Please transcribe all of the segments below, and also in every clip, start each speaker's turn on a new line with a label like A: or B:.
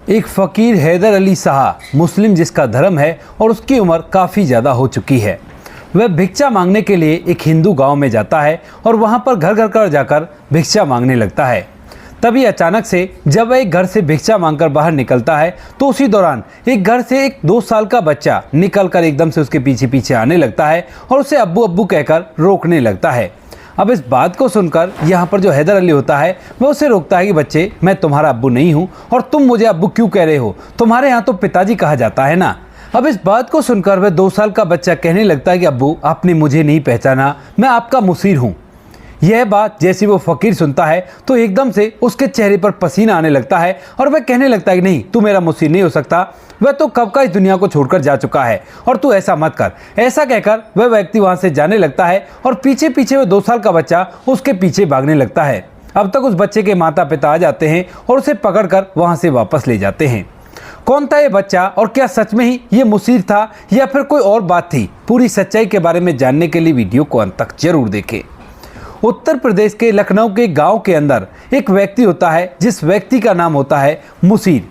A: एक फ़कीर हैदर अली शाह मुस्लिम जिसका धर्म है और उसकी उम्र काफ़ी ज़्यादा हो चुकी है। वह भिक्षा मांगने के लिए एक हिंदू गांव में जाता है और वहां पर घर घर कर जाकर भिक्षा मांगने लगता है। तभी अचानक से जब वह एक घर से भिक्षा मांगकर बाहर निकलता है तो उसी दौरान एक घर से एक 2 साल का बच्चा निकलकर एकदम से उसके पीछे पीछे आने लगता है और उसे अब्बू अब्बू कहकर रोकने लगता है। अब इस बात को सुनकर यहाँ पर जो हैदर अली होता है वह उसे रोकता है कि बच्चे, मैं तुम्हारा अब्बू नहीं हूँ और तुम मुझे अब्बू क्यों कह रहे हो, तुम्हारे यहाँ तो पिताजी कहा जाता है ना। अब इस बात को सुनकर वह 2 साल का बच्चा कहने लगता है कि अब्बू, आपने मुझे नहीं पहचाना, मैं आपका मुसीर हूँ। यह बात जैसे वो फ़कीर सुनता है तो एकदम से उसके चेहरे पर पसीना आने लगता है और वह कहने लगता है कि नहीं, तू मेरा मुसीर नहीं हो सकता, वह तो कब का इस दुनिया को छोड़कर जा चुका है और तू ऐसा मत कर। ऐसा कहकर वह व्यक्ति वहां से जाने लगता है और पीछे पीछे वह 2 साल का बच्चा उसके पीछे भागने लगता है। अब तक उस बच्चे के माता पिता आ जाते हैं और उसे पकड़कर वहां से वापस ले जाते हैं। कौन था ये बच्चा और क्या सच में ही ये मुसीर था या फिर कोई और बात थी? पूरी सच्चाई के बारे में जानने के लिए वीडियो को अंत तक जरूर देखें। उत्तर प्रदेश के लखनऊ के गांव के अंदर एक व्यक्ति होता है जिस व्यक्ति का नाम होता है मुसीर।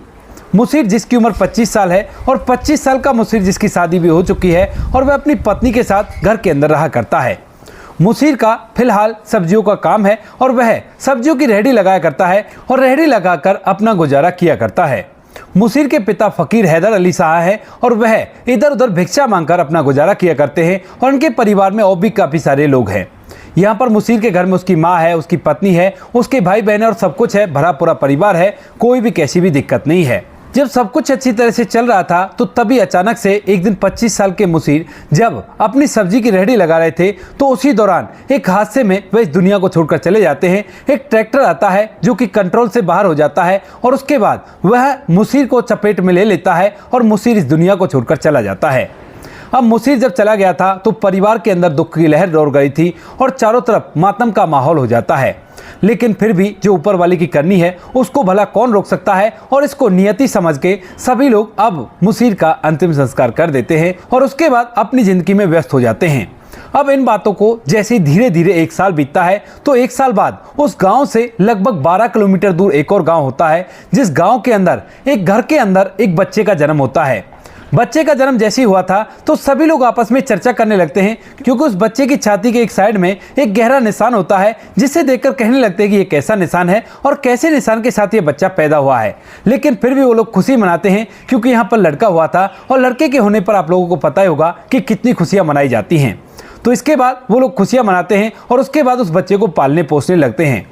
A: मुसीर जिसकी उम्र 25 साल है और 25 साल का मुसीर जिसकी शादी भी हो चुकी है और वह अपनी पत्नी के साथ घर के अंदर रहा करता है। मुसीर का फिलहाल सब्जियों का काम है और वह सब्जियों की रेहड़ी लगाया करता है और रेहड़ी लगाकर अपना गुजारा किया करता है। मुसीर के पिता फ़कीर हैदर अली शाह है और वह इधर उधर भिक्षा मांगकर अपना गुजारा किया करते हैं और उनके परिवार में और भी काफ़ी सारे लोग हैं। यहाँ पर मुसीर के घर में उसकी माँ है, उसकी पत्नी है, उसके भाई बहन है और सब कुछ है, भरा पूरा परिवार है, कोई भी कैसी भी दिक्कत नहीं है। जब सब कुछ अच्छी तरह से चल रहा था तो तभी अचानक से एक दिन 25 साल के मुसीर जब अपनी सब्जी की रेहड़ी लगा रहे थे तो उसी दौरान एक हादसे में वह इस दुनिया को छोड़कर चले जाते हैं। एक ट्रैक्टर आता है जो कि कंट्रोल से बाहर हो जाता है और उसके बाद वह मुसीर को चपेट में ले लेता है और मुसीर इस दुनिया को छोड़कर चला जाता है। अब मुसीर जब चला गया था तो परिवार के अंदर दुख की लहर दौड़ गई थी और चारों तरफ मातम का माहौल हो जाता है। लेकिन फिर भी जो ऊपर वाले की करनी है उसको भला कौन रोक सकता है और इसको नियति समझ के सभी लोग अब मुसीर का अंतिम संस्कार कर देते हैं और उसके बाद अपनी जिंदगी में व्यस्त हो जाते हैं। अब इन बातों को जैसे धीरे धीरे 1 साल बीतता है तो 1 साल बाद उस गांव से लगभग 12 किलोमीटर दूर एक और गांव होता है जिस गांव के अंदर एक घर के अंदर एक बच्चे का जन्म होता है। बच्चे का जन्म जैसे ही हुआ था तो सभी लोग आपस में चर्चा करने लगते हैं क्योंकि उस बच्चे की छाती के एक साइड में एक गहरा निशान होता है जिसे देखकर कहने लगते हैं कि ये कैसा निशान है और कैसे निशान के साथ ये बच्चा पैदा हुआ है। लेकिन फिर भी वो लोग खुशी मनाते हैं क्योंकि यहाँ पर लड़का हुआ था और लड़के के होने पर आप लोगों को पता ही होगा कि कितनी खुशियाँ मनाई जाती हैं। तो इसके बाद वो लोग खुशियाँ मनाते हैं और उसके बाद उस बच्चे को पालने पोसने लगते हैं।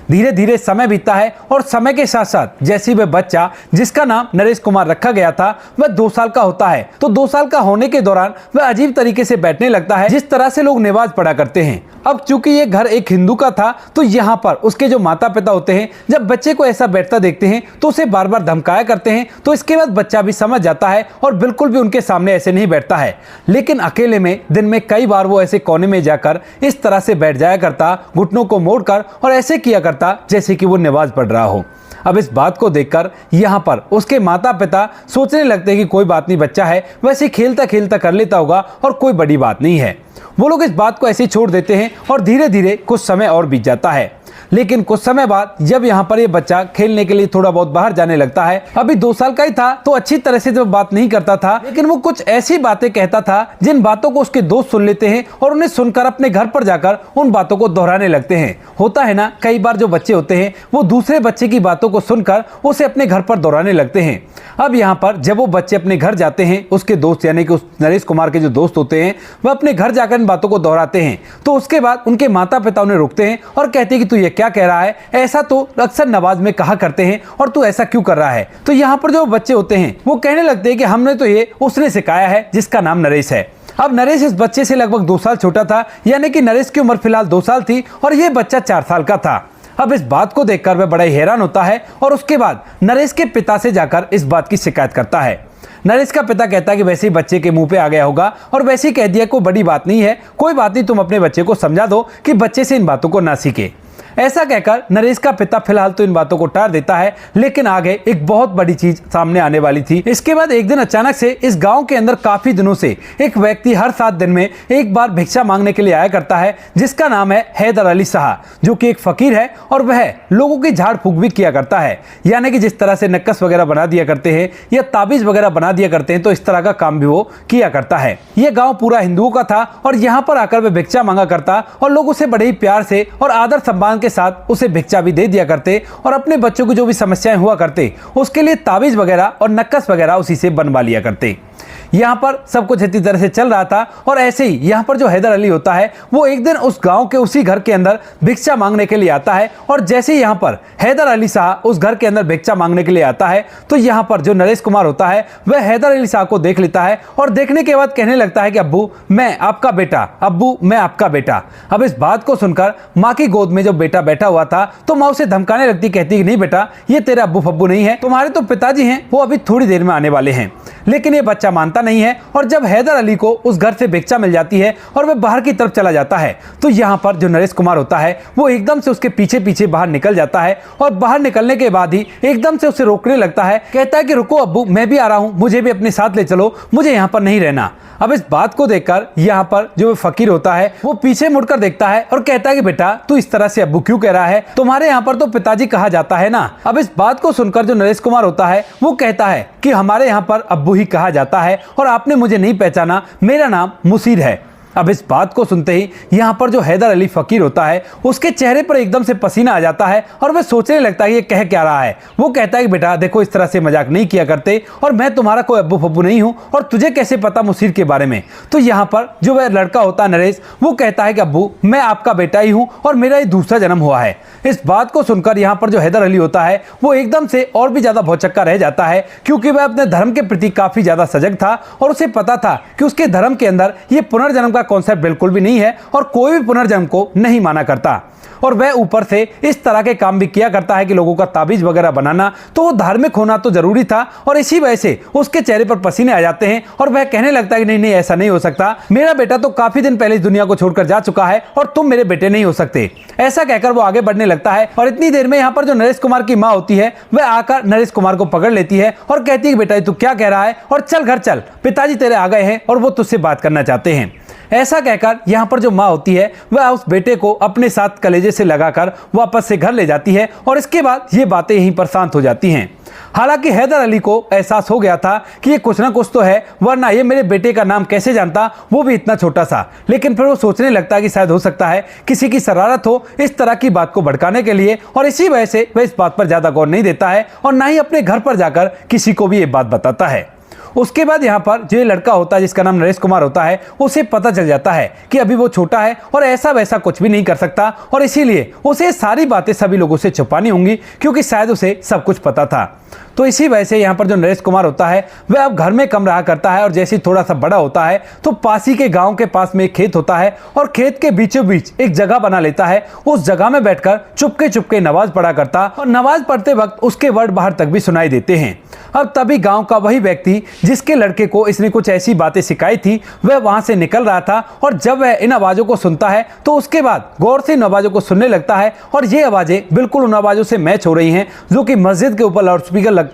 A: धीरे धीरे समय बीतता है और समय के साथ साथ जैसे वह बच्चा जिसका नाम नरेश कुमार रखा गया था वह 2 साल का होता है तो 2 साल का होने के दौरान वह अजीब तरीके से बैठने लगता है जिस तरह से लोग नमाज पढ़ा करते हैं। अब चूंकि ये घर एक हिंदू का था तो यहाँ पर उसके जो माता पिता होते हैं जब बच्चे को ऐसा बैठता देखते हैं तो उसे बार बार धमकाया करते हैं। तो इसके बाद बच्चा भी समझ जाता है और बिल्कुल भी उनके सामने ऐसे नहीं बैठता है, लेकिन अकेले में दिन में कई बार वो ऐसे कोने में जाकर इस तरह से बैठ जाया करता, घुटनों को मोड़कर और ऐसे किया करता जैसे कि वो नमाज पढ़ रहा हो। अब इस बात को देखकर यहाँ पर उसके माता पिता सोचने लगते हैं कि कोई बात नहीं, बच्चा है, वैसे खेलता खेलता कर लेता होगा और कोई बड़ी बात नहीं है। वो लोग इस बात को ऐसे ही छोड़ देते हैं और धीरे धीरे कुछ समय और बीत जाता है। लेकिन कुछ समय बाद जब यहाँ पर ये बच्चा खेलने के लिए थोड़ा बहुत बाहर जाने लगता है, अभी 2 साल का ही था तो अच्छी तरह से जब बात नहीं करता था लेकिन वो कुछ ऐसी बातें कहता था जिन बातों को उसके दोस्त सुन लेते हैं और उन्हें सुनकर अपने घर पर जाकर उन बातों को दोहराने लगते हैं। होता है ना, कई बार जो बच्चे होते हैं वो दूसरे बच्चे की बातों को सुनकर उसे अपने घर पर दोहराने लगते हैं। अब यहाँ पर जब वो बच्चे अपने घर जाते हैं, उसके दोस्त यानी कि उस नरेश कुमार के जो दोस्त होते हैं वह अपने घर जाकर इन बातों को दोहराते हैं तो उसके बाद उनके माता पिता उन्हें रोकते हैं और कहते हैं कि तू ये क्या कह रहा है, ऐसा तो अक्सर नमाज में कहा करते हैं और तू ऐसा क्यों कर रहा है। तो यहाँ पर जो बच्चे होते हैं वो कहने लगते हैं कि हमने तो ये उसने सिखाया है जिसका नाम नरेश है। अब नरेश इस बच्चे से लगभग 2 साल छोटा था, यानी कि नरेश की उम्र फिलहाल 2 साल थी और ये बच्चा 4 साल का था। अब इस बात को देखकर वह बड़ा ही हैरान होता है और उसके बाद नरेश के पिता से जाकर इस बात की शिकायत करता है। नरेश का पिता कहता है कि वैसे ही बच्चे के मुंह पे आ गया होगा और वैसे ही कह दिया कोई बड़ी बात नहीं है, कोई बात नहीं, तुम अपने बच्चे को समझा दो कि बच्चे से इन बातों को ना सीखे। ऐसा कहकर नरेश का पिता फिलहाल तो इन बातों को टाल देता है, लेकिन आगे एक बहुत बड़ी चीज सामने आने वाली थी। इसके बाद एक दिन अचानक से इस गांव के अंदर काफी दिनों से एक व्यक्ति हर 7 दिन में एक बार भिक्षा मांगने के लिए आया करता है, जिसका नाम है हैदर अली शाह, जो कि एक फकीर है और वह लोगों की झाड़ फूक भी किया करता है। यानी कि जिस तरह से नक्कस वगैरह बना दिया करते हैं या ताबीज वगैरह बना दिया करते हैं, तो इस तरह का काम भी वो किया करता है। यह गांव पूरा हिंदुओं का था और यहाँ पर आकर वह भिक्षा मांगा करता और लोग उसे बड़े ही प्यार से और आदर सम्मान के साथ उसे भिक्षा भी दे दिया करते और अपने बच्चों की जो भी समस्याएं हुआ करते उसके लिए ताबीज वगैरह और नक्कस वगैरह उसी से बनवा लिया करते। यहाँ पर सब कुछ अच्छी तरह से चल रहा था और ऐसे ही यहाँ पर जो हैदर अली होता है वो एक दिन उस गांव के उसी घर के अंदर भिक्षा मांगने के लिए आता है। और जैसे ही यहाँ पर हैदर अली शाह उस घर के अंदर भिक्षा मांगने के लिए आता है तो यहाँ पर जो नरेश कुमार होता है वह हैदर अली शाह को देख लेता है और देखने के बाद कहने लगता है कि अब्बू मैं आपका बेटा, अब्बू मैं आपका बेटा। अब इस बात को सुनकर माँ की गोद में जो बेटा बैठा हुआ था तो माँ उसे धमकाने लगती, कहती कि नहीं बेटा, ये तेरे अब्बू फब्बू नहीं है, तुम्हारे तो पिताजी हैं, वो अभी थोड़ी देर में आने वाले हैं। लेकिन ये बच्चा मानता नहीं है और जब हैदर अली को उस घर से भिक्षा मिल जाती है और वह बाहर की तरफ चला जाता है तो यहाँ पर जो नरेश कुमार होता है वो एकदम से उसके पीछे पीछे बाहर निकल जाता है और बाहर निकलने के बाद ही एकदम से उसे रोकने लगता है, कहता है कि रुको अब्बू, मैं भी आ रहा हूँ, मुझे भी अपने साथ ले चलो, मुझे यहाँ पर नहीं रहना। अब इस बात को देखकर यहाँ पर जो फकीर होता है वो पीछे मुड़कर देखता है और कहता है कि बेटा तू इस तरह से अब्बू क्यों कह रहा है, तुम्हारे यहाँ पर तो पिताजी कहा जाता है ना। अब इस बात को सुनकर जो नरेश कुमार होता है वो कहता है कि हमारे यहाँ पर अब्बू ही कहा जाता है और आपने मुझे नहीं पहचाना, मेरा नाम मुसीर है। अब इस बात को सुनते ही यहाँ पर जो हैदर अली फकीर होता है उसके चेहरे पर एकदम से पसीना आ जाता है और वह सोचने लगता है ये कह क्या रहा है। वो कहता है कि बेटा देखो, इस तरह से मजाक नहीं किया करते और मैं तुम्हारा कोई अब्बू फब्बू नहीं हूँ और तुझे कैसे पता मुसीर के बारे में। तो यहाँ पर जो वह लड़का होता है नरेश, वो कहता है कि अब्बू मैं आपका बेटा ही हूँ और मेरा ये दूसरा जन्म हुआ है। इस बात को सुनकर यहाँ पर जो हैदर अली होता है वो एकदम से और भी ज्यादा भौचक्का रह जाता है, क्योंकि वह अपने धर्म के प्रति काफी ज्यादा सजग था और उसे पता था कि उसके धर्म के अंदर ये पुनर्जन्म का कॉन्सेप्ट बिल्कुल भी नहीं है और कोई भी पुनर्जन्म को नहीं माना करता। और वह ऊपर से इस तरह के काम भी किया करता है कि लोगों का ताबीज वगैरह बनाना, तो वो धार्मिक होना तो जरूरी था और इसी वजह से उसके चेहरे पर पसीने आ जाते हैं और वह कहने लगता है कि नहीं नहीं ऐसा नहीं हो सकता, मेरा बेटा तो काफी दिन पहले इस दुनिया को छोड़कर जा चुका है और तुम मेरे बेटे नहीं हो सकते। ऐसा कहकर वो आगे बढ़ने लगता है और इतनी देर में यहाँ पर जो नरेश कुमार की माँ होती है वह आकर नरेश कुमार को पकड़ लेती है और कहती है कि बेटा तू क्या कह रहा है और चल घर चल, पिताजी तेरे आ गए हैं और वो तुझसे बात करना चाहते हैं। ऐसा कहकर यहाँ पर जो माँ होती है वह उस बेटे को अपने साथ कलेजे से लगाकर वापस से घर ले जाती है और इसके बाद ये बातें यहीं पर शांत हो जाती हैं। हालांकि हैदर अली को एहसास हो गया था कि ये कुछ ना कुछ तो है, वरना ये मेरे बेटे का नाम कैसे जानता, वो भी इतना छोटा सा। लेकिन फिर वो सोचने लगता है कि शायद हो सकता है किसी की शरारत हो इस तरह की बात को भड़काने के लिए, और इसी वजह से वह इस बात पर ज्यादा गौर नहीं देता है और ना ही अपने घर पर जाकर किसी को भी ये बात बताता है। उसके बाद यहाँ पर जो लड़का होता है जिसका नाम नरेश कुमार होता है, उसे पता चल जाता है कि अभी वो छोटा है और ऐसा वैसा कुछ भी नहीं कर सकता और इसीलिए उसे सारी बातें सभी लोगों से छुपानी होंगी, क्योंकि शायद उसे सब कुछ पता था। तो इसी वजह से यहाँ पर जो नरेश कुमार होता है वह अब घर में कम रहा करता है और जैसे ही थोड़ा सा बड़ा होता है तो पास ही के गांव के पास में एक खेत होता है और खेत के बीचों बीच एक जगह बना लेता है। उस जगह में बैठकर चुपके चुपके नमाज पढ़ा करता और नमाज पढ़ते वक्त उसके वर्ड बाहर तक भी सुनाई देते हैं। अब तभी गांव का वही व्यक्ति जिसके लड़के को इसने कुछ ऐसी बातें सिखाई थी वह वहां से निकल रहा था और जब वह इन आवाजों को सुनता है तो उसके बाद गौर से इन आवाजों को सुनने लगता है और ये आवाजें बिल्कुल उन आवाजों से मैच हो रही हैं जो कि मस्जिद के ऊपर लाउडस्पीकर लगकर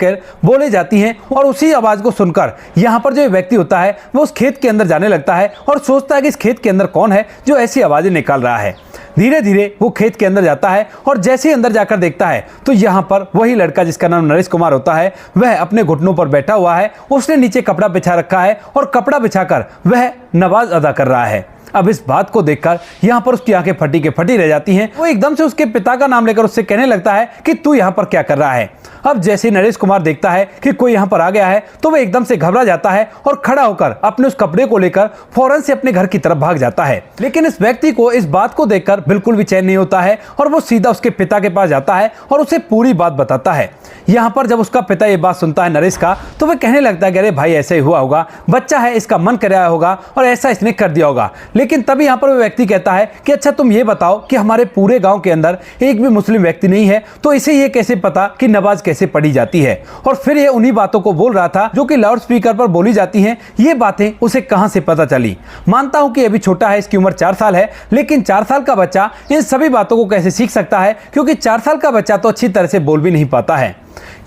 A: बोले जाती हैं। और उसी आवाज को सुनकर यहाँ पर जो व्यक्ति होता है वो उस खेत के अंदर जाने लगता है और सोचता है कि इस खेत के अंदर कौन है जो ऐसी आवाजें निकाल रहा है। धीरे धीरे वो खेत के अंदर जाता है और जैसे ही अंदर जाकर देखता है तो यहाँ पर वही लड़का जिसका नाम नरेश कुमार होता है वह अपने घुटनों पर बैठा हुआ है। उसने नीचे कपड़ा बिछा रखा है और कपड़ा बिछाकर वह नमाज अदा कर रहा है। अब इस बात को देखकर यहाँ पर उसकी आंखें फटी के फटी रह जाती हैं। वो एकदम से उसके पिता का नाम लेकर उससे कहने लगता है कि तू यहाँ पर क्या कर रहा है। अब जैसे नरेश कुमार देखता है कि कोई यहाँ पर आ गया है तो वह एकदम से घबरा जाता है और खड़ा होकर अपने उस कपड़े को लेकर फौरन से अपने घर की तरफ भाग जाता है। लेकिन इस व्यक्ति को इस बात को देखकर बिल्कुल भी चैन नहीं होता है और वो सीधा उसके पिता के पास जाता है और उसे पूरी बात बताता है। यहाँ पर जब उसका पिता ये बात सुनता है नरेश का तो वह कहने लगता है कि अरे भाई ऐसा ही हुआ होगा, बच्चा है इसका मन कर रहा होगा और ऐसा इसने कर दिया होगा। लेकिन तभी यहाँ पर वो व्यक्ति कहता है कि अच्छा तुम ये बताओ कि हमारे पूरे गांव के अंदर एक भी मुस्लिम व्यक्ति नहीं है, तो इसे ये कैसे पता कि नमाज कैसे पढ़ी जाती है। और फिर ये उन्हीं बातों को बोल रहा था जो कि लाउड स्पीकर पर बोली जाती हैं। ये बातें उसे कहां से पता चली। मानता हूं कि अभी छोटा है, इसकी उम्र 4 साल है, लेकिन 4 साल का बच्चा इन सभी बातों को कैसे सीख सकता है, क्योंकि 4 साल का बच्चा तो अच्छी तरह से बोल भी नहीं पाता है।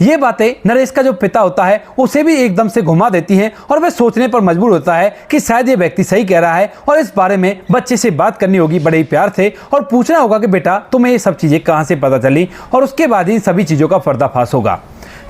A: ये बातें नरेश का जो पिता होता है उसे भी एकदम से घुमा देती हैं और वह सोचने पर मजबूर होता है कि शायद ये व्यक्ति सही कह रहा है और इस बारे में बच्चे से बात करनी होगी बड़े ही प्यार से और पूछना होगा कि बेटा तुम्हें ये सब चीजें कहां से पता चली, और उसके बाद इन सभी चीजों का पर्दाफाश होगा।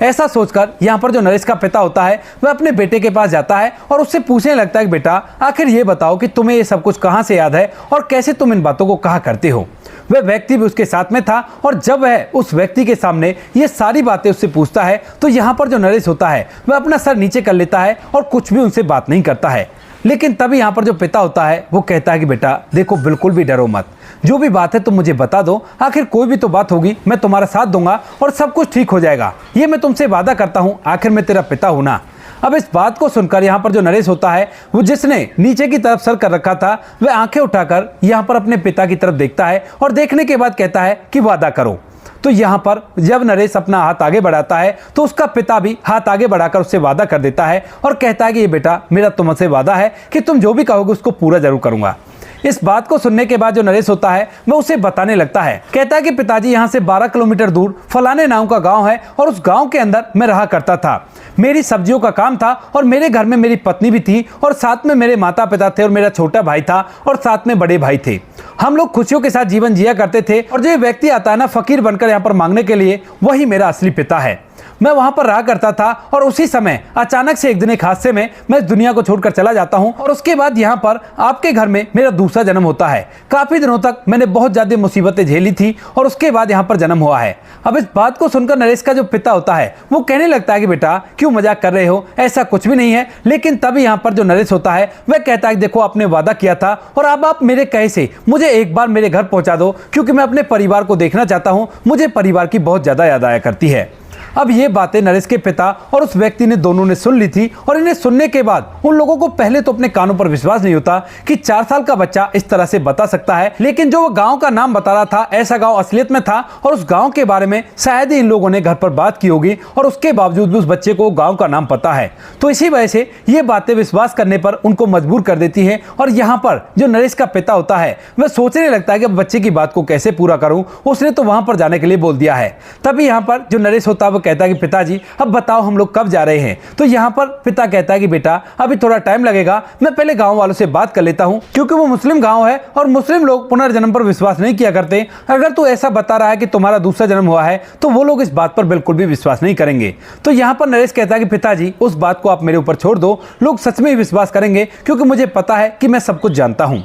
A: ऐसा सोचकर यहाँ पर जो नरेश का पिता होता है वह अपने बेटे के पास जाता है और उससे पूछने लगता है कि बेटा आखिर ये बताओ कि तुम्हें ये सब कुछ कहां से याद है और कैसे तुम इन बातों को कहा करते हो। वह व्यक्ति भी उसके साथ में था और जब वह उस व्यक्ति के सामने ये सारी बातें उससे पूछता है तो यहाँ पर जो नरेश होता है वह अपना सर नीचे कर लेता है और कुछ भी उनसे बात नहीं करता है। लेकिन तभी यहाँ पर जो पिता होता है वो कहता है कि बेटा देखो बिल्कुल भी डरो मत, जो भी बात है तुम मुझे बता दो, आखिर कोई भी तो बात होगी, मैं तुम्हारा साथ दूंगा और सब कुछ ठीक हो जाएगा, ये मैं तुमसे वादा करता हूँ, आखिर मैं तेरा पिता हूं ना। अब इस बात को सुनकर यहाँ पर जो नरेश होता है वो जिसने नीचे की तरफ सर कर रखा था वह आंखें उठाकर यहाँ पर अपने पिता की तरफ देखता है और देखने के बाद कहता है कि वादा करो। तो यहाँ पर जब नरेश अपना हाथ आगे बढ़ाता है तो उसका पिता भी हाथ आगे बढ़ाकर उससे वादा कर देता है और कहता है कि ये बेटा मेरा तुमसे वादा है कि तुम जो भी कहोगे उसको पूरा जरूर करूंगा। इस बात को सुनने के बाद जो नरेश होता है वह उसे बताने लगता है, कहता है कि पिताजी यहाँ से 12 किलोमीटर दूर फलाने नाम का गांव है और उस गांव के अंदर मैं रहा करता था। मेरी सब्जियों का काम था और मेरे घर में मेरी पत्नी भी थी और साथ में मेरे माता पिता थे और मेरा छोटा भाई था और साथ में बड़े भाई थे। हम लोग खुशियों के साथ जीवन जिया करते थे और जो व्यक्ति आता है ना फकीर बनकर यहाँ पर मांगने के लिए, वही मेरा असली पिता है। मैं वहां पर रहा करता था और उसी समय अचानक से एक दिन एक हादसे में मैं इस दुनिया को छोड़कर चला जाता हूं और उसके बाद यहाँ पर आपके घर में मेरा दूसरा जन्म होता है। काफी दिनों तक मैंने बहुत ज्यादा मुसीबतें झेली थी और उसके बाद यहाँ पर जन्म हुआ है। अब इस बात को सुनकर नरेश का जो पिता होता है वो कहने लगता है कि बेटा क्यों मजाक कर रहे हो, ऐसा कुछ भी नहीं है। लेकिन तभी यहाँ पर जो नरेश होता है वह कहता है कि देखो आपने वादा किया था और अब आप मेरे कहे से मुझे एक बार मेरे घर पहुंचा दो, क्योंकि मैं अपने परिवार को देखना चाहता हूं, मुझे परिवार की बहुत ज्यादा याद आया करती है। अब ये बातें नरेश के पिता और उस व्यक्ति ने दोनों ने सुन ली थी और इन्हें सुनने के बाद उन लोगों को पहले तो अपने कानों पर विश्वास नहीं होता कि 4 साल का बच्चा इस तरह से बता सकता है। लेकिन जो वो गांव का नाम बता रहा था ऐसा गांव असलियत में था और उस गांव के बारे में शायद ही इन लोगों ने घर पर बात की होगी और उसके बावजूद भी उस बच्चे को गांव का नाम पता है। तो इसी वजह से ये बातें विश्वास करने पर उनको मजबूर कर देती है और यहाँ पर जो नरेश का पिता होता है वह सोचने लगता है कि बच्चे की बात को कैसे पूरा करूं, उसने तो वहां पर जाने के लिए बोल दिया है। तभी यहाँ पर जो नरेश होता है वो कहता है कि पिताजी अब बताओ हम लोग कब जा रहे हैं। तो यहाँ पर पिता कहता है कि बेटा अभी थोड़ा टाइम लगेगा, मैं पहले गांव वालों से बात कर लेता हूं, क्योंकि वो मुस्लिम गांव है और मुस्लिम लोग पुनर्जन्म पर विश्वास नहीं किया करते। अगर तू ऐसा बता रहा है कि तुम्हारा दूसरा जन्म हुआ है तो वो लोग इस बात पर बिल्कुल भी विश्वास नहीं करेंगे। तो यहाँ पर नरेश कहता है कि पिताजी उस बात को आप मेरे ऊपर छोड़ दो, लोग सच में ही विश्वास करेंगे, क्योंकि मुझे पता है कि मैं सब कुछ जानता हूँ।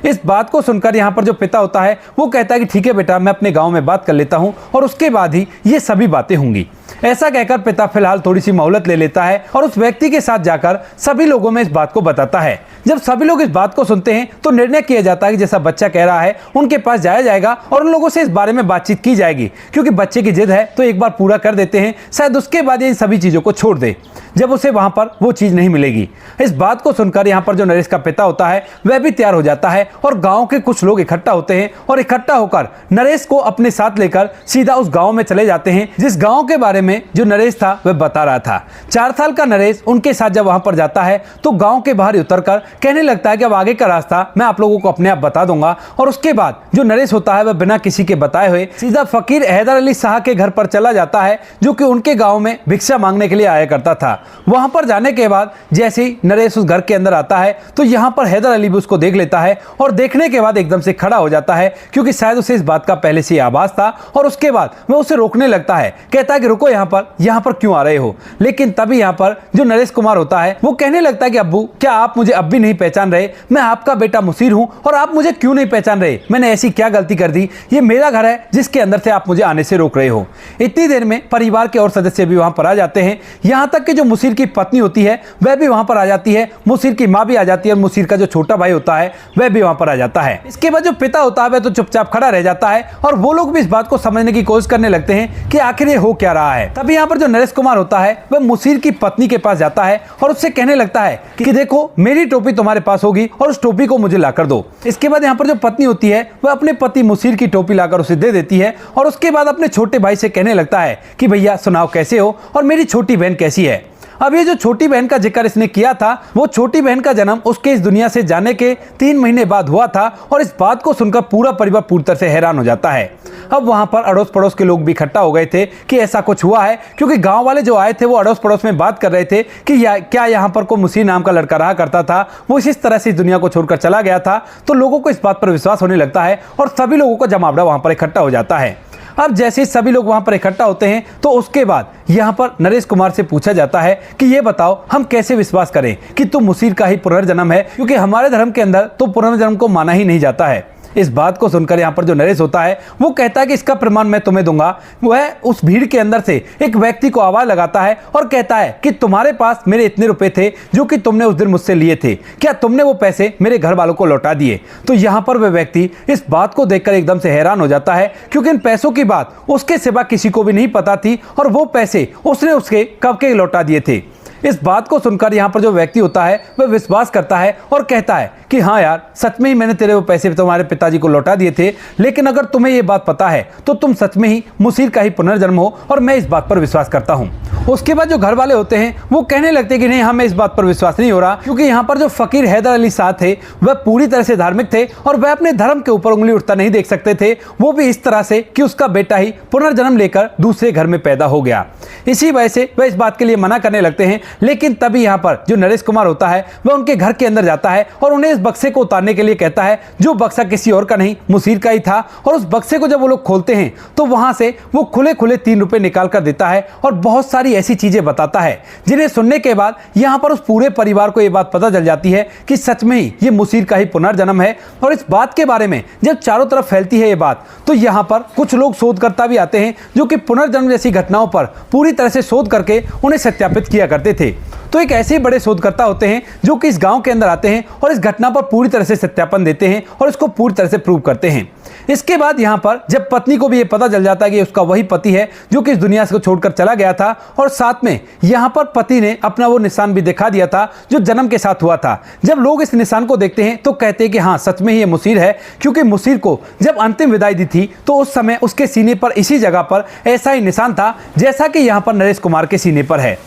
A: इस बात को सुनकर यहाँ पर जो पिता होता है वो कहता है कि ठीक है बेटा, मैं अपने गांव में बात कर लेता हूँ और उसके बाद ही ये सभी बातें होंगी। ऐसा कहकर पिता फिलहाल थोड़ी सी मोहलत ले लेता है और उस व्यक्ति के साथ जाकर सभी लोगों में इस बात को बताता है। जब सभी लोग इस बात को सुनते हैं तो निर्णय किया जाता है कि जैसा बच्चा कह रहा है उनके पास जाया जाएगा और उन लोगों से इस बारे में बातचीत की जाएगी, क्योंकि बच्चे की जिद है तो एक बार पूरा कर देते हैं, शायद उसके बाद ये इन सभी चीजों को छोड़ दे जब उसे वहां पर वो चीज नहीं मिलेगी। इस बात को सुनकर यहाँ पर जो नरेश का पिता होता है वह भी तैयार हो जाता है और गांव के कुछ लोग इकट्ठा होते हैं और इकट्ठा होकर नरेश को अपने साथ लेकर सीधा उस गांव में चले जाते हैं जिस गांव के बारे में जो नरेश था वह बता रहा था। 4 साल का नरेश उनके साथ जब वहां पर जाता है तो गांव के बाहर उतरकर कहने लगता है कि अब आगे का रास्ता मैं आप लोगों को अपने आप बता दूंगा। और उसके बाद जो नरेश होता है वह बिना किसी के बताए हुए सीधा फकीर हैदर अली शाह के घर पर चला जाता है, जो कि उनके गांव में भिक्षा मांगने के लिए आया करता था। वहां पर जाने के बाद जैसे ही नरेश उस घर के अंदर आता है तो यहाँ पर हैदर अली भी उसको देख लेता है और देखने के बाद एकदम से खड़ा हो जाता है, क्योंकि शायद उसे इस बात का पहले से आभास था। और उसके बाद वह उसे रोकने लगता है, कहता है कि रुको, यहाँ पर क्यों आ रहे हो। लेकिन तभी यहाँ पर जो नरेश कुमार होता है वो कहने लगता है कि अब्बू क्या आप मुझे अब भी नहीं पहचान रहे, मैं आपका बेटा मुसीर हूं और आप मुझे क्यों नहीं पहचान रहे, मैंने ऐसी क्या गलती कर दी, ये मेरा घर है जिसके अंदर से आप मुझे आने से रोक रहे हो। इतनी देर में परिवार के और सदस्य भी वहां पर आ जाते हैं, यहाँ तक कि जो मुसीर की पत्नी होती है वह भी वहां पर आ जाती है, मुसीर की माँ भी आ जाती है और मुसीर का जो छोटा भाई होता है वह भी वहां पर आ जाता है। इसके बाद जो पिता होता है वह तो चुपचाप खड़ा रह जाता है और वो लोग भी इस बात को समझने की कोशिश करने लगते हैं कि आखिर ये हो क्या रहा है। तभी यहाँ पर जो नरेश कुमार होता है वह मुसीर की पत्नी के पास जाता है और उससे कहने लगता है कि देखो मेरी टोपी टोपी तुम्हारे पास होगी और उस टोपी को मुझे लाकर दो। इसके बाद यहाँ पर जो पत्नी होती है वह अपने पति मुसीर की टोपी लाकर उसे दे देती है और उसके बाद अपने छोटे भाई से कहने लगता है कि भैया सुनाओ कैसे हो और मेरी छोटी बहन कैसी है। अब ये जो छोटी बहन का जिक्र इसने किया था, वो छोटी बहन का जन्म उसके इस दुनिया से जाने के 3 महीने बाद हुआ था और इस बात को सुनकर पूरा परिवार पूरी तरह से हैरान हो जाता है। अब वहां पर अड़ोस पड़ोस के लोग भी इकट्ठा हो गए थे कि ऐसा कुछ हुआ है, क्योंकि गांव वाले जो आए थे वो अड़ोस पड़ोस में बात कर रहे थे कि क्या यहाँ पर कोई मुसीर नाम का लड़का रहा करता था, वो इस तरह से इस दुनिया को छोड़कर चला गया था। तो लोगों को इस बात पर विश्वास होने लगता है और सभी लोगों का जमावड़ा वहां पर इकट्ठा हो जाता है। अब जैसे ही सभी लोग वहां पर इकट्ठा होते हैं तो उसके बाद यहां पर नरेश कुमार से पूछा जाता है कि ये बताओ हम कैसे विश्वास करें कि तुम मुसीर का ही पुनर्जन्म है, क्योंकि हमारे धर्म के अंदर तो पुनर्जन्म को माना ही नहीं जाता है। इस बात को सुनकर यहाँ पर जो नरेश होता है वो कहता है कि इसका प्रमाण मैं तुम्हें दूंगा। वह उस भीड़ के अंदर से एक व्यक्ति को आवाज लगाता है और कहता है कि तुम्हारे पास मेरे इतने रुपए थे जो कि तुमने उस दिन मुझसे लिए थे, क्या तुमने वो पैसे मेरे घर वालों को लौटा दिए? तो यहाँ पर वह व्यक्ति इस बात को देखकर एकदम से हैरान हो जाता है, क्योंकि इन पैसों की बात उसके सिवा किसी को भी नहीं पता थी और वो पैसे उसने उसके कब के लौटा दिए थे। इस बात को सुनकर यहाँ पर जो व्यक्ति होता है वह विश्वास करता है और कहता है कि हाँ यार, सच में ही मैंने तेरे वो पैसे तुम्हारे पिताजी को लौटा दिए थे, लेकिन अगर तुम्हें ये बात पता है तो तुम सच में ही मुसीर का ही पुनर्जन्म हो और मैं इस बात पर विश्वास करता हूँ। उसके बाद जो घर वाले होते हैं वो कहने लगते हैं कि नहीं, हमें इस बात पर विश्वास नहीं हो रहा, क्योंकि यहाँ पर जो फकीर हैदर अली साहब थे वह पूरी तरह से धार्मिक थे और वह अपने धर्म के ऊपर उंगली उठता नहीं देख सकते थे, वो भी इस तरह से कि उसका बेटा ही पुनर्जन्म लेकर दूसरे घर में पैदा हो गया। इसी वजह से वह इस बात के लिए मना करने लगते हैं। लेकिन तभी यहाँ पर जो नरेश कुमार होता है वह उनके घर के अंदर जाता है और उन्हें इस बक्से को उतारने के लिए कहता है, जो बक्सा किसी और का नहीं मुसीर का ही था। और उस बक्से को जब वो लोग खोलते हैं तो वहां से वो खुले खुले 3 रुपए निकाल कर देता है और बहुत सारी ऐसी चीजें बताता है जिन्हें सुनने के बाद यहाँ पर उस पूरे परिवार को ये बात पता चल जाती है कि सच में ही ये मुसीर का ही पुनर्जन्म है। और इस बात के बारे में जब चारों तरफ फैलती है ये बात, तो यहाँ पर कुछ लोग शोधकर्ता भी आते हैं जो कि पुनर्जन्म जैसी घटनाओं पर पूरी तरह से शोध करके उन्हें सत्यापित किया करते थे। तो एक ऐसे बड़े शोधकर्ता होते हैं जो कि इस गांव के अंदर आते हैं और इस घटना पर पूरी तरह से सत्यापन देते हैं और इसको पूरी तरह से प्रूव करते हैं। इसके बाद यहाँ पर जब पत्नी को भी ये पता चल जाता है कि उसका वही पति है जो कि इस दुनिया से छोड़कर चला गया था, और साथ में यहाँ पर पति ने अपना वो निशान भी दिखा दिया था जो जन्म के साथ हुआ था। जब लोग इस निशान को देखते हैं तो कहते हैं कि हाँ, सच में ही ये मुसीर है, क्योंकि मुसीर को जब अंतिम विदाई दी थी तो उस समय उसके सीने पर इसी जगह पर ऐसा ही निशान था जैसा कि यहाँ पर नरेश कुमार के सीने पर है।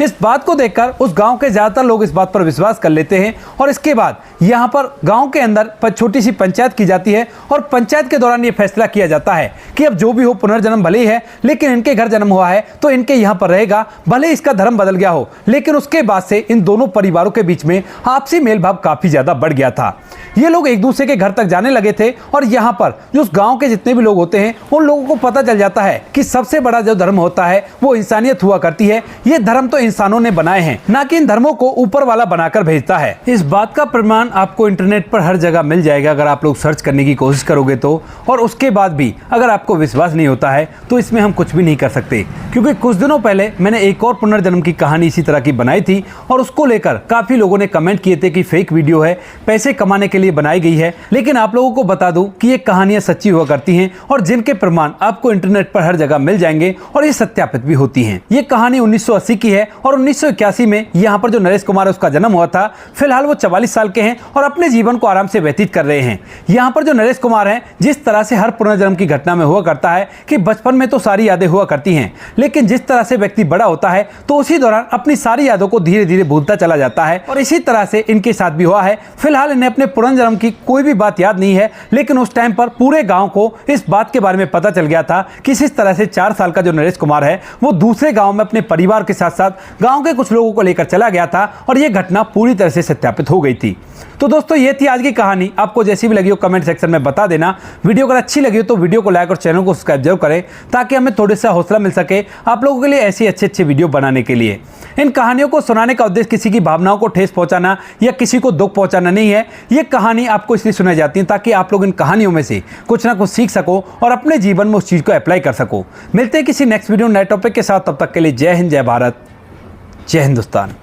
A: इस बात को देखकर उस गांव के ज्यादातर लोग इस बात पर विश्वास कर लेते हैं और इसके बाद यहाँ पर गांव के अंदर छोटी सी पंचायत की जाती है और पंचायत के दौरान ये फैसला किया जाता है कि अब जो भी हो पुनर्जन्म भले ही है, लेकिन इनके घर जन्म हुआ है तो इनके यहाँ पर रहेगा, भले इसका धर्म बदल गया हो। लेकिन उसके बाद से इन दोनों परिवारों के बीच में आपसी मेल भाव काफी ज्यादा बढ़ गया था। ये लोग एक दूसरे के घर तक जाने लगे थे और यहाँ पर जो उस गांव के जितने भी लोग होते हैं उन लोगों को पता चल जाता है कि सबसे बड़ा जो धर्म होता है वो इंसानियत हुआ करती है। ये धर्म तो इंसानों ने बनाए हैं, ना कि इन धर्मों को ऊपर वाला बनाकर भेजता है। इस बात का प्रमाण आपको इंटरनेट पर हर जगह मिल जाएगा अगर आप लोग सर्च करने की कोशिश करोगे तो। और उसके बाद भी अगर आपको विश्वास नहीं होता है तो इसमें हम कुछ भी नहीं कर सकते, क्योंकि कुछ दिनों पहले मैंने एक और पुनर्जन्म की कहानी इसी तरह की बनाई थी और उसको लेकर काफी लोगों ने कमेंट किए थे कि फेक वीडियो है, पैसे कमाने के लिए बनाई गई है। लेकिन आप लोगों को बता दूं कि ये कहानियां सच्ची हुआ करती हैं और जिनके प्रमाण आपको इंटरनेट पर हर जगह मिल जाएंगे और ये सत्यापित भी होती हैं। ये कहानी 1980 की है और 1981 में यहाँ पर जो नरेश कुमार है उसका जन्म हुआ था। फिलहाल वो 44 साल के हैं और अपने जीवन को आराम से व्यतीत कर रहे हैं। यहाँ पर जो नरेश कुमार है, जिस तरह से हर पुनर्जन्म की घटना में हुआ करता है कि बचपन में तो सारी यादें हुआ करती हैं, लेकिन जिस तरह से व्यक्ति बड़ा होता है तो उसी दौरान अपनी सारी यादों को धीरे धीरे भूलता चला जाता है और इसी तरह से इनके साथ भी हुआ है। फिलहाल इन्हें अपने पुनर्जन्म की कोई भी बात याद नहीं है, लेकिन उस टाइम पर पूरे गांव को इस बात के बारे में पता चल गया था कि इस तरह से 4 साल का जो नरेश कुमार है वो दूसरे गांव में अपने परिवार के साथ साथ गांव के कुछ लोगों को लेकर चला गया था और यह घटना पूरी तरह से सत्यापित हो गई थी। तो दोस्तों ये थी आज की कहानी। आपको जैसी भी लगी हो कमेंट सेक्शन में बता देना। वीडियो अगर अच्छी लगी हो तो वीडियो को लाइक और चैनल को सब्सक्राइब जरूर करें ताकि हमें थोड़ा सा हौसला मिल सके आप लोगों के लिए ऐसी अच्छे वीडियो बनाने के लिए। इन कहानियों को सुनाने का उद्देश्य किसी की भावनाओं को ठेस पहुंचाना या किसी को दुख पहुंचाना नहीं है। ये कहानी आपको इसलिए सुनाई जाती है ताकि आप लोग इन कहानियों में से कुछ ना कुछ सीख सको और अपने जीवन में उस चीज को अप्लाई कर सको। मिलते हैं किसी नेक्स्ट वीडियो नए टॉपिक के साथ, तब तक के लिए जय हिंद, जय भारत, जय हिंदुस्तान।